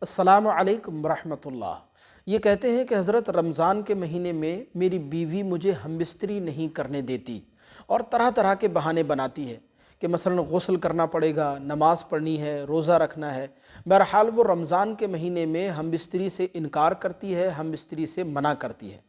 अस्सलामु अलैकुम वरहमतुल्लाह। ये कहते हैं कि हज़रत रमज़ान के महीने में मेरी बीवी मुझे हमबिस्तरी नहीं करने देती और तरह तरह के बहाने बनाती है कि मसलन गुस्ल करना पड़ेगा, नमाज़ पढ़नी है, रोज़ा रखना है। बहरहाल वो रमज़ान के महीने में हमबिस्तरी से इनकार करती है, हमबिस्तरी से मना करती है।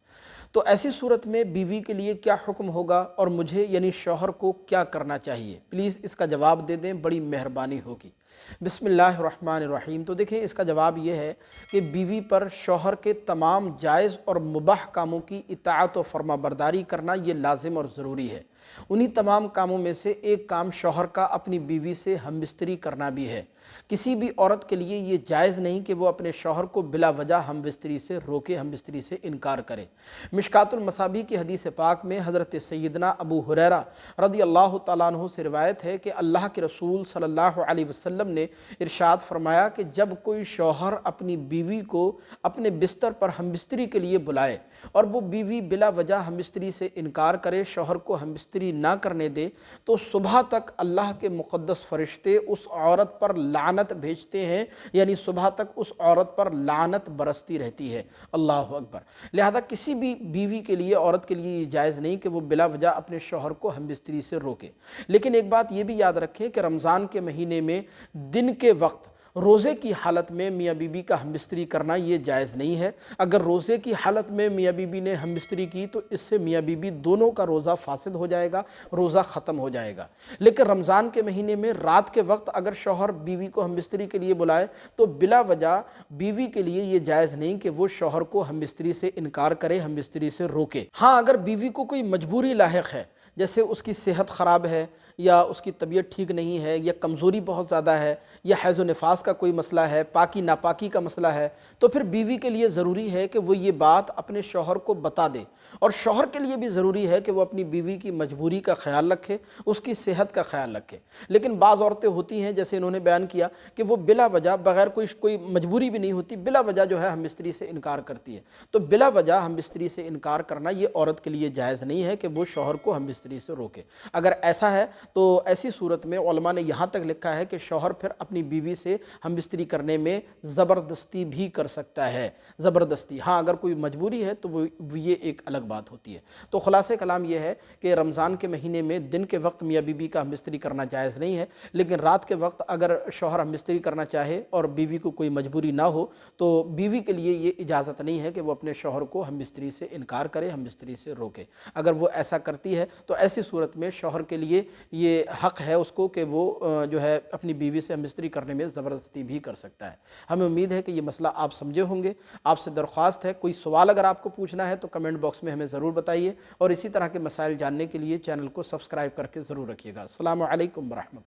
तो ऐसी सूरत में बीवी के लिए क्या हुक्म होगा और मुझे यानी शौहर को क्या करना चाहिए? प्लीज़ इसका जवाब दे दें, बड़ी मेहरबानी होगी। बिस्मिल्लाहिर्रहमानिर्रहीम। तो देखें, इसका जवाब ये है कि बीवी पर शौहर के तमाम जायज़ और मुबाह कामों की इताअत और फरमाबरदारी करना ये लाजिम और ज़रूरी है। उन्हीं तमाम कामों में से एक काम शौहर का अपनी बीवी से हमबिस्तरी करना भी है। किसी भी औरत के लिए ये जायज़ नहीं कि वो अपने शौहर को बिला वजह हमबिस्तरी से रोके, हमबिस्तरी से इनकार करे। मिशकातुल मसाबी की हदीस पाक में हज़रत सैयदना अबू हुरैरा रज़ी अल्लाह तआला अन्हु से रिवायत है कि अल्लाह के रसूल सल्लल्लाहु अलैहि वसल्लम ने इरशाद फरमाया कि जब कोई शौहर अपनी बीवी को अपने बिस्तर पर हमबिस्तरी के लिए बुलाए और वो बीवी बिला वजह हमबिस्तरी से इनकार करे, शौहर को हमबिस्तरी ना करने दे, तो सुबह तक अल्लाह के मुक़द्दस फ़रिश्ते उस औरत पर लानत भेजते हैं, यानी सुबह तक उस औरत पर लानत बरसती रहती है। अल्लाहु अकबर। लिहाजा किसी भी बीवी के लिए, औरत के लिए ये जायज़ नहीं कि वो बिला वजह अपने शौहर को हमबिस्तरी से रोके। लेकिन एक बात ये भी याद रखें कि रमज़ान के महीने में दिन के वक्त रोज़े की हालत में मियाँ बीबी का हमबिस्तरी करना ये जायज़ नहीं है। अगर रोज़े की हालत में मियाँ बीबी ने हमबिस्तरी की तो इससे मियाँ बीबी दोनों का रोज़ा फासिद हो जाएगा, रोज़ा ख़त्म हो जाएगा। लेकिन रमज़ान के महीने में रात के वक्त अगर शौहर बीवी को हमबिस्तरी के लिए बुलाए तो बिला वजह बीवी के लिए ये जायज़ नहीं कि वो शौहर को हमबिस्तरी से इनकार करे, हमबिस्तरी से रोके। हाँ, अगर बीवी को कोई मजबूरी लाहिक है, जैसे उसकी सेहत ख़राब है या उसकी तबीयत ठीक नहीं है या कमज़ोरी बहुत ज़्यादा है या हैज़ व निफास का कोई मसला है, पाकी नापाकी का मसला है, तो फिर बीवी के लिए ज़रूरी है कि वो ये बात अपने शौहर को बता दे। और शौहर के लिए भी ज़रूरी है कि वो अपनी बीवी की मजबूरी का ख्याल रखे, उसकी सेहत का ख्याल रखे। लेकिन बाज़ औरतें होती हैं, जैसे इन्होंने बयान किया, कि वो बिला वजह, बग़ैर कोई मजबूरी भी नहीं होती, बिला वजह जो है हमबिस्तरी से इनकार करती है। तो बिला वजह हमबिस्तरी से इनकार करना ये औरत के लिए जायज़ नहीं है कि वो शौहर को हमबिस्तरी से रोके। अगर ऐसा है तो ऐसी सूरत में उलमा ने यहाँ तक लिखा है कि शौहर फिर अपनी बीवी से हमबिस्तरी करने में ज़बरदस्ती भी कर सकता है, ज़बरदस्ती। हाँ, अगर कोई मजबूरी है तो वो ये एक अलग बात होती है। तो खुलासे कलाम ये है कि रमज़ान के महीने में दिन के वक्त मियाँ बीबी का हमबिस्तरी करना जायज़ नहीं है, लेकिन रात के वक्त अगर शौहर हमबिस्तरी करना चाहे और बीवी को कोई मजबूरी ना हो तो बीवी के लिए ये इजाज़त नहीं है कि वो अपने शौहर को हमबिस्तरी से इनकार करे, हमबिस्तरी से रोके। अगर वो ऐसा करती है तो ऐसी सूरत में शौहर के लिए ये हक़ है उसको कि वो जो है अपनी बीवी से हमबिस्तरी करने में ज़बरदस्ती भी कर सकता है। हमें उम्मीद है कि ये मसला आप समझे होंगे। आपसे दरख्वास्त है, कोई सवाल अगर आपको पूछना है तो कमेंट बॉक्स में हमें ज़रूर बताइए और इसी तरह के मसाइल जानने के लिए चैनल को सब्सक्राइब करके ज़रूर रखिएगा। अस्सलामु अलैकुम व रहमतुल्लाह।